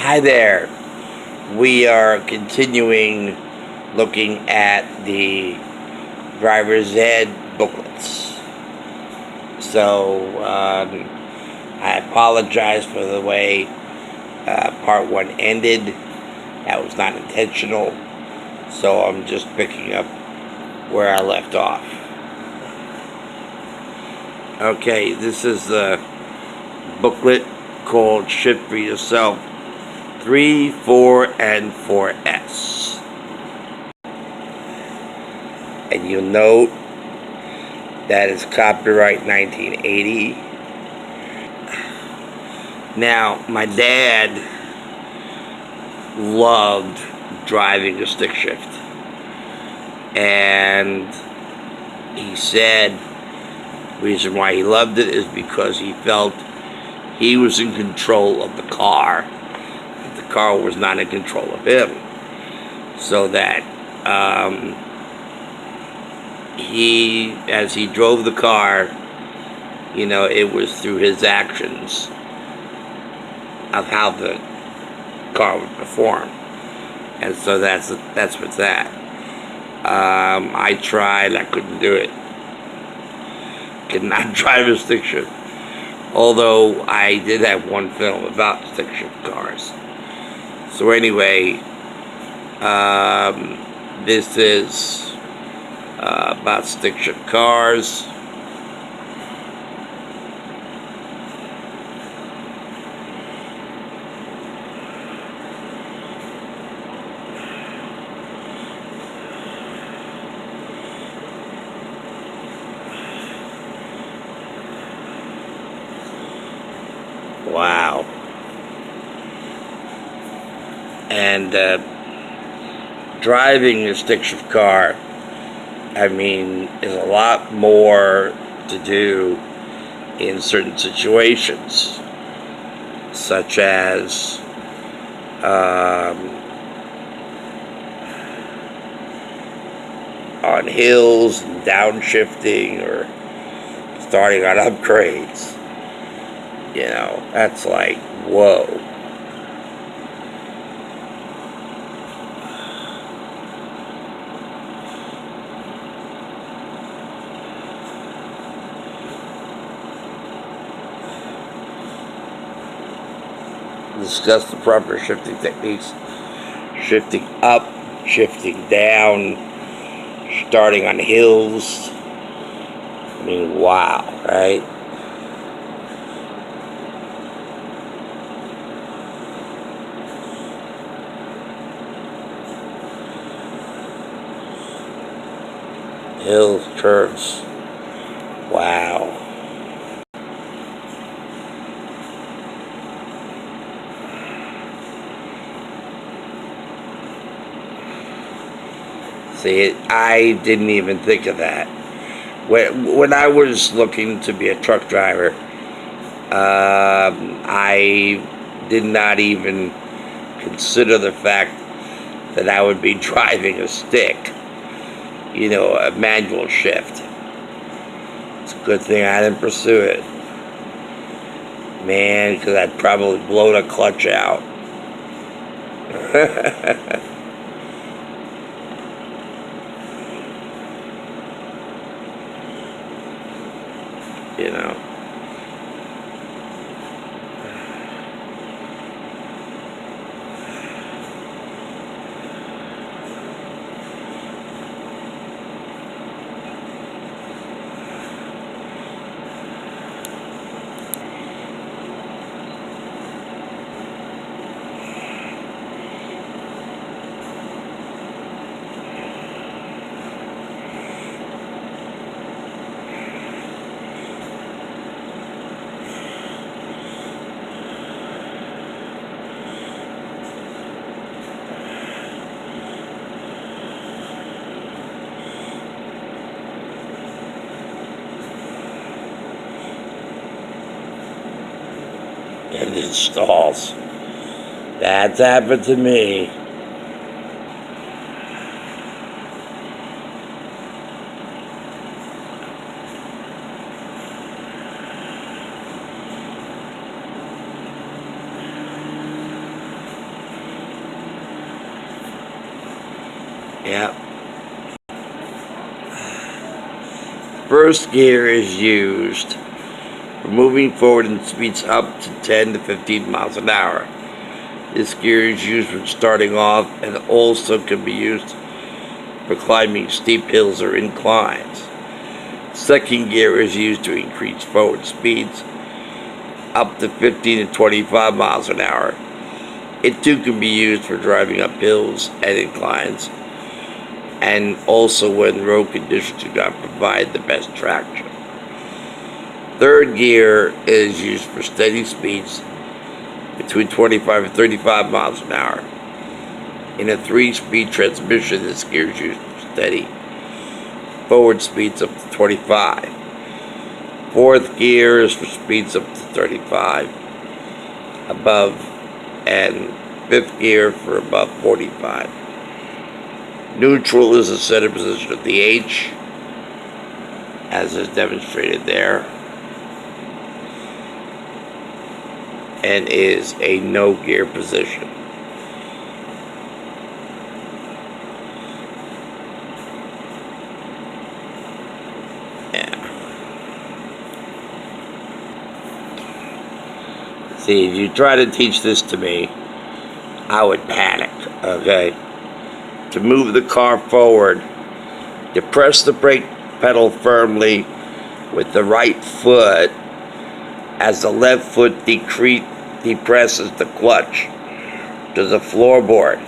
Hi there. We are continuing looking at the driver's ed booklets. So I apologize for the way part one ended. That was not intentional. So I'm just picking up where I left off. Okay, this is the booklet called Shift for Yourself 3, 4, and 4S. And you'll note that it's copyright 1980. Now, my dad loved driving a stick shift. And he said the reason why he loved it is because he felt he was in control of the car. The car was not in control of him. So that as he drove the car, it was through his actions of how the car would perform. And so that's what's that. I tried, I couldn't do it. Could not drive a stick shift. Although I did have one film about stick shift cars. So anyway, this is about stick shift cars. Wow. And driving a stick shift car, is a lot more to do in certain situations, such as on hills, and downshifting, or starting on upgrades. That's like, whoa. Discuss the proper shifting techniques. Shifting up, shifting down, starting on hills. Wow, right? Hills, curves. Wow. See, I didn't even think of that. When I was looking to be a truck driver, I did not even consider the fact that I would be driving a stick. A manual shift. It's a good thing I didn't pursue it. Man, because I'd probably blow the clutch out. And it stalls. That's happened to me. Yeah. First gear is used for moving forward in speeds up to 10 to 15 miles an hour. This gear is used when starting off and also can be used for climbing steep hills or inclines. Second gear is used to increase forward speeds up to 15 to 25 miles an hour. It too can be used for driving up hills and inclines, and also when road conditions do not provide the best traction. Third gear is used for steady speeds between 25 and 35 miles an hour. In a 3-speed transmission, this gear is used for steady forward speeds up to 25. Fourth gear is for speeds up to 35 above, and fifth gear for above 45. Neutral is the center position of the H, as is demonstrated there, and is a no gear position. See, if you try to teach this to me, I would panic, okay? To move the car forward, you press the brake pedal firmly with the right foot as the left foot depresses the clutch to the floorboard.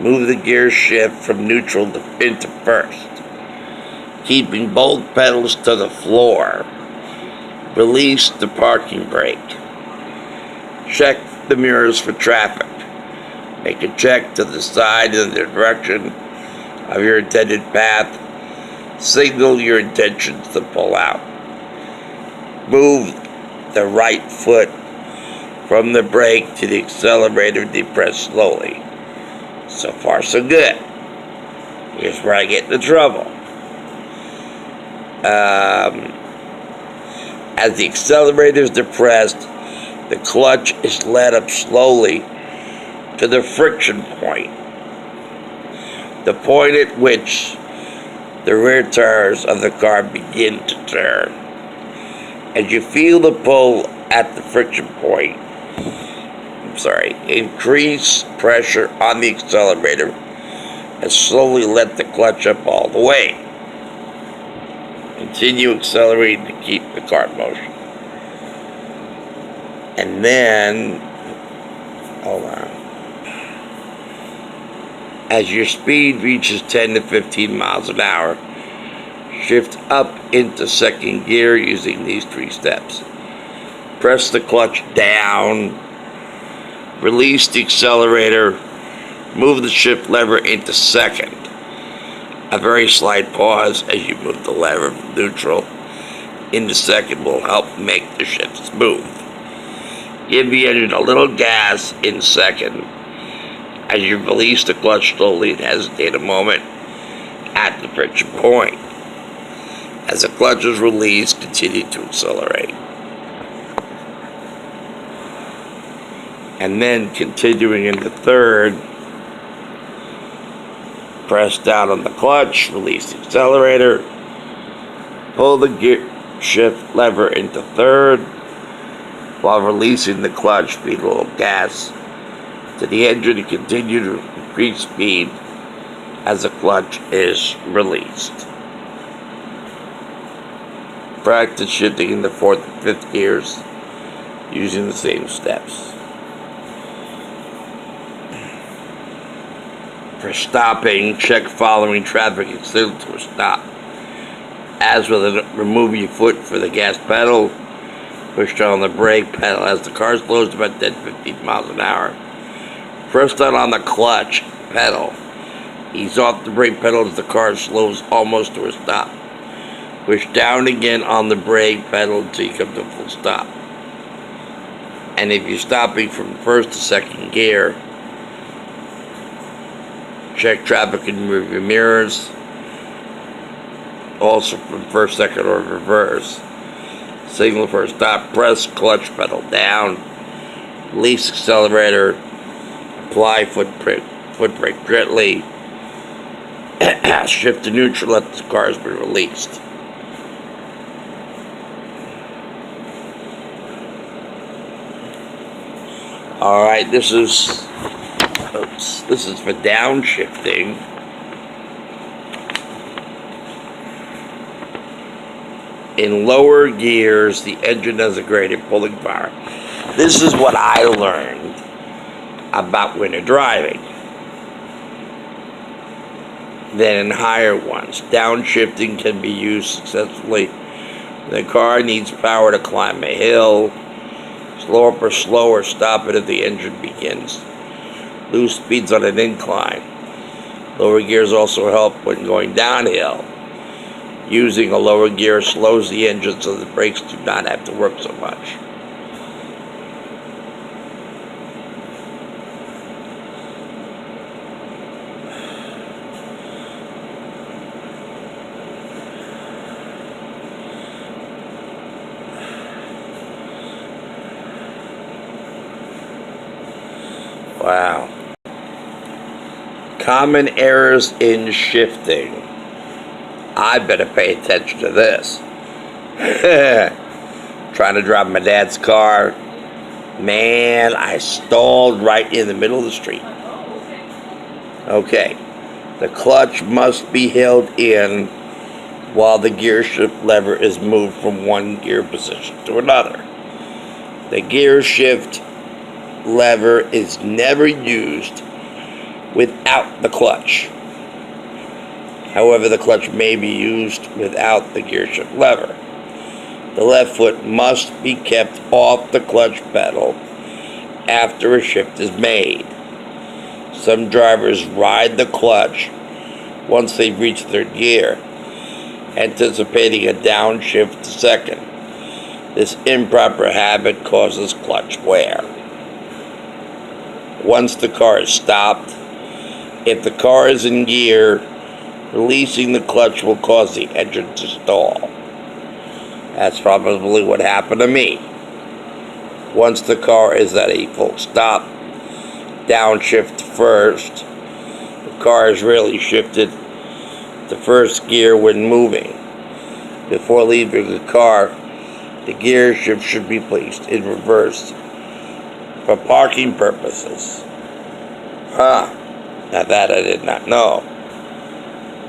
Move the gear shift from neutral into first, keeping both pedals to the floor. Release the parking brake. Check the mirrors for traffic. Make a check to the side in the direction of your intended path. Signal your intentions to pull out. Move the right foot from the brake to the accelerator, depress slowly. So far, so good. Here's where I get into trouble. As the accelerator is depressed, the clutch is let up slowly to the friction point, the point at which the rear tires of the car begin to turn. As you feel the pull at the friction point, increase pressure on the accelerator and slowly let the clutch up all the way. Continue accelerating to keep the car in motion. And then, hold on. As your speed reaches 10 to 15 miles an hour, shift up into second gear using these 3 steps. Press the clutch down, release the accelerator, move the shift lever into second. A very slight pause as you move the lever from neutral into second will help make the shift smooth. Give the engine a little gas in second as you release the clutch slowly and hesitate a moment at the friction point. As the clutch is released, continue to accelerate. And then continuing into third, press down on the clutch, release the accelerator, pull the gear shift lever into third, while releasing the clutch, feed a little gas to the engine to continue to increase speed as the clutch is released. Practice shifting in the 4th and 5th gears using the same steps. For stopping, check following traffic and signal to a stop. As with it, remove your foot for the gas pedal. Push down on the brake pedal as the car slows about 10 to 15 miles an hour. Press down on the clutch pedal. Ease off the brake pedal as the car slows almost to a stop. Push down again on the brake pedal until you come to a full stop. And if you're stopping from first to second gear, check traffic and remove your mirrors. Also from first, second, or reverse. Signal for a stop, press clutch pedal down, release accelerator, apply foot brake gently, Shift to neutral after the car has been released. Alright, this is for downshifting. In lower gears, the engine has a greater pulling power. This is what I learned about winter driving than in higher ones. Downshifting can be used successfully when the car needs power to climb a hill. Slower stop it if the engine begins loose speeds on an incline. Lower gears also help when going downhill. Using a lower gear slows the engine so the brakes do not have to work so much. Wow. Common errors in shifting. I better pay attention to this. Trying to drive my dad's car. Man, I stalled right in the middle of the street. Okay. The clutch must be held in while the gear shift lever is moved from one gear position to another. The gear shift lever is never used without the clutch. However, the clutch may be used without the gear shift lever. The left foot must be kept off the clutch pedal after a shift is made. Some drivers ride the clutch once they've reached third gear, anticipating a downshift to second. This improper habit causes clutch wear. Once the car is stopped, if the car is in gear, releasing the clutch will cause the engine to stall. That's probably what happened to me. Once the car is at a full stop, downshift first. The car is really shifted to first gear when moving. Before leaving the car, the gear shift should be placed in reverse for parking purposes. Now that I did not know.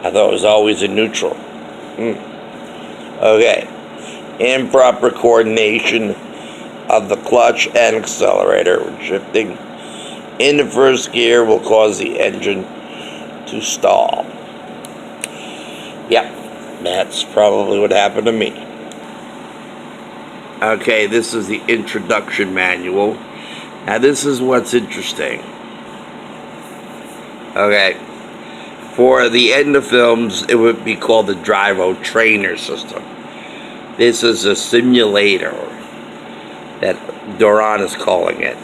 I thought it was always in neutral. Okay. Improper coordination of the clutch and accelerator when shifting into first gear will cause the engine to stall. Yep, that's probably what happened to me. Okay, this is the introduction manual. Now this is what's interesting. Okay, for the end of films, it would be called the Drivo Trainer System. This is a simulator that Doran is calling it.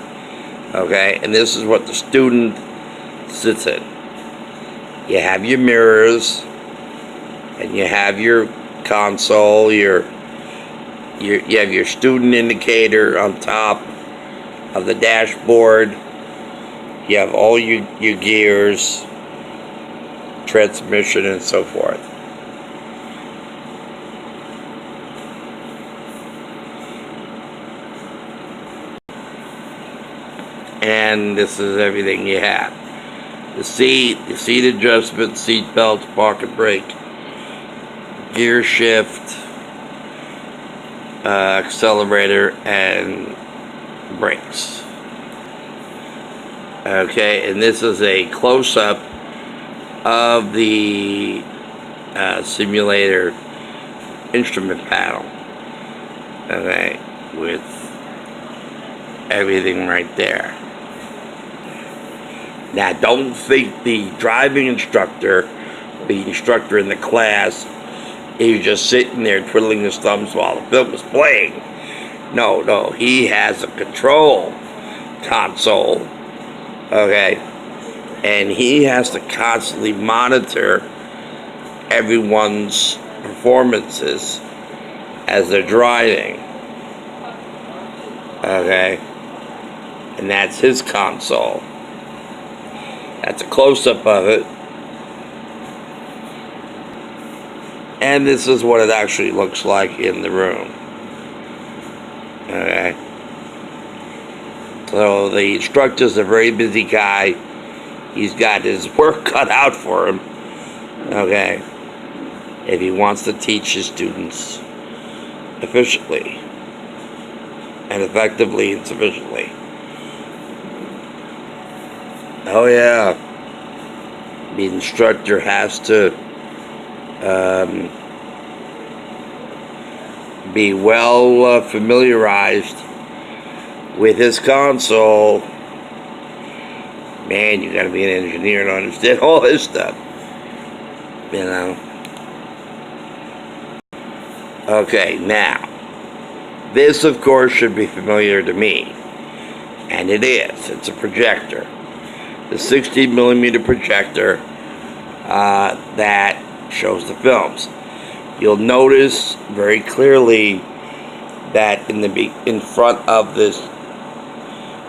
Okay, and this is what the student sits in. You have your mirrors, and you have your console, you have your student indicator on top of the dashboard. You have all your gears, transmission, and so forth. And this is everything you have. The seat adjustment, seat belts, parking brake, gear shift, accelerator, and brakes. Okay, and this is a close-up of the simulator instrument panel. Okay, with everything right there. Now, don't think the driving instructor, the instructor in the class, is just sitting there twiddling his thumbs while the film is playing. No, he has a control console, okay, and he has to constantly monitor everyone's performances as they're driving, okay, and that's his console. That's a close-up of it. And this is what it actually looks like in the room. Okay. So the instructor's a very busy guy. He's got his work cut out for him. Okay. If he wants to teach his students efficiently and effectively and sufficiently. Oh yeah. The instructor has to be well familiarized with his console. Man, you gotta be an engineer to understand all this stuff. You know? Okay, now, this of course should be familiar to me. And it is. It's a projector. The 60 millimeter projector that shows the films. You'll notice very clearly that in front of this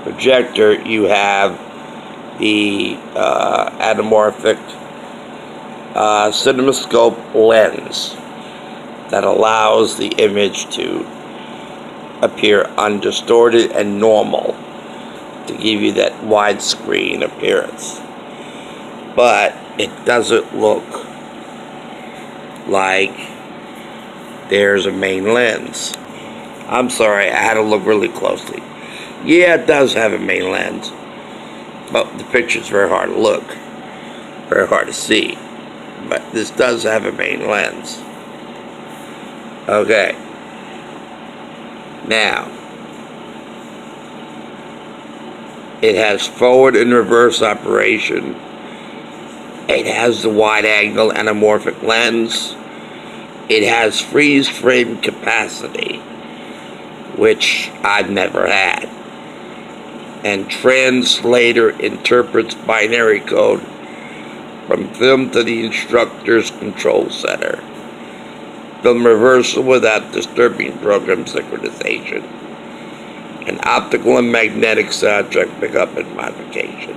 projector you have the anamorphic cinemascope lens that allows the image to appear undistorted and normal to give you that widescreen appearance. But it doesn't look like there's a main lens. I'm sorry, I had to look really closely. Yeah, it does have a main lens, but the picture's very hard to look, very hard to see. But this does have a main lens. Okay. Now, it has forward and reverse operation. It has the wide angle anamorphic lens. It has freeze frame capacity, which I've never had. And translator interprets binary code from film to the instructor's control center. Film reversal without disturbing program synchronization. And optical and magnetic soundtrack pickup and modification.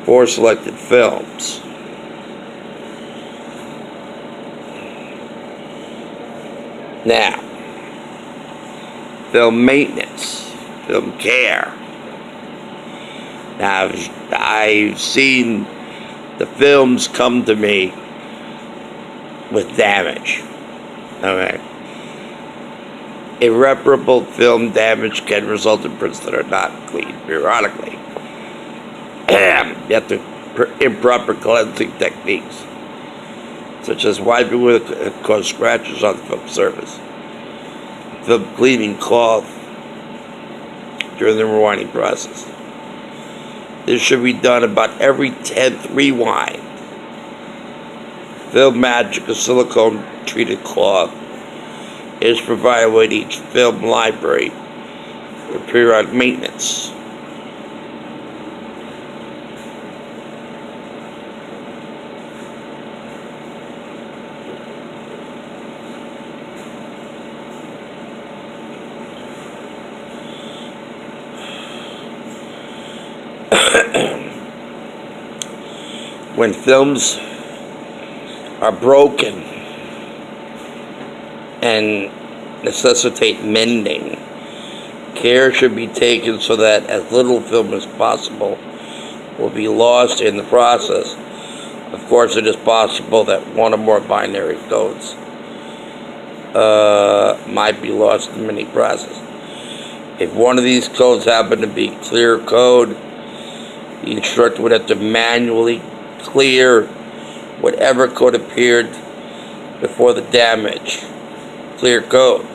4 selected films. Now, film maintenance, film care. Now, I've seen the films come to me with damage. Okay. Irreparable film damage can result in prints that are not cleaned periodically. You have to improper cleansing techniques, such as wiping with cause scratches on the film surface. Film cleaning cloth during the rewinding process. This should be done about every 10th rewind. Film Magic, a silicone treated cloth, is provided with each film library for periodic maintenance. When films are broken and necessitate mending, care should be taken so that as little film as possible will be lost in the process. Of course, it is possible that one or more binary codes might be lost in many processes. If one of these codes happen to be clear code, the instructor would have to manually clear whatever code appeared before the damage. Clear code.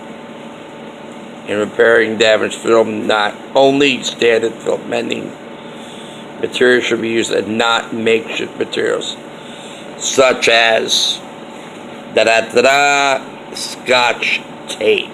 In repairing damaged film, not only standard film mending materials should be used and not makeshift materials, such as Scotch tape.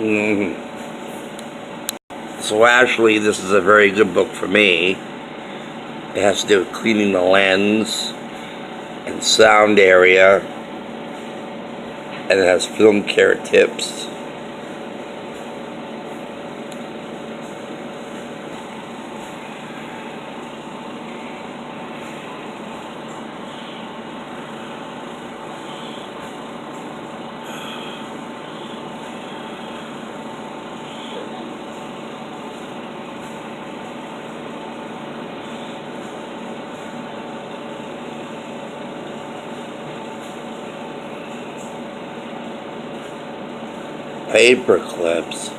Mhm. So actually, this is a very good book for me. It has to do with cleaning the lens and sound area, and it has film care tips. Paper clips.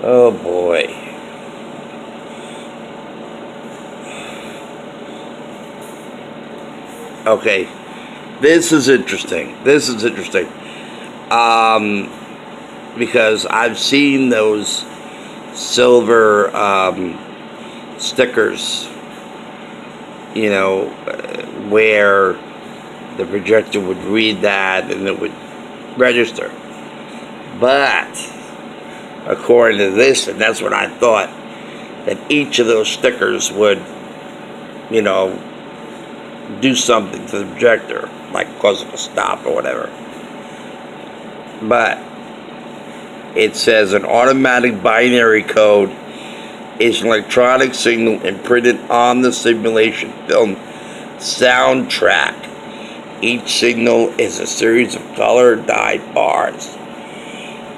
Oh boy. Okay, this is interesting. Because I've seen those silver stickers, where the projector would read that and it would register. But according to this, and that's what I thought, that each of those stickers would, do something to the projector, like cause it to stop or whatever. But it says an automatic binary code is an electronic signal imprinted on the simulation film soundtrack. Each signal is a series of color-dyed bars.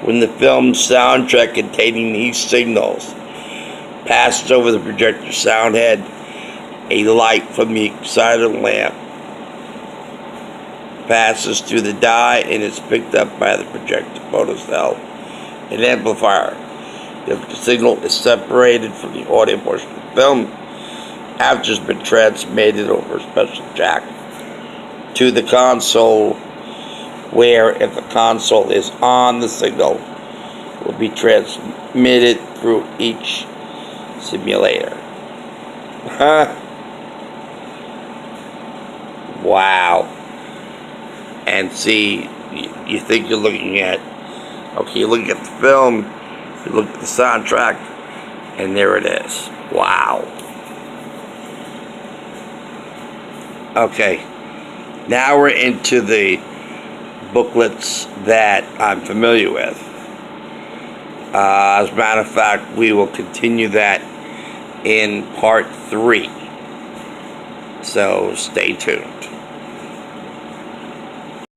When the film's soundtrack containing these signals passes over the projector sound head, a light from the exciter lamp passes through the die and is picked up by the projector photocell and amplifier. If the signal is separated from the audio portion of the film after it's been transmitted over a special jack to the console, where if the console is on, the signal will be transmitted through each simulator. Wow. And see, you think you're looking at, you're looking at the film, you look at the soundtrack, and there it is. Wow. Okay, now we're into the booklets that I'm familiar with. As a matter of fact, we will continue that in part 3. So stay tuned.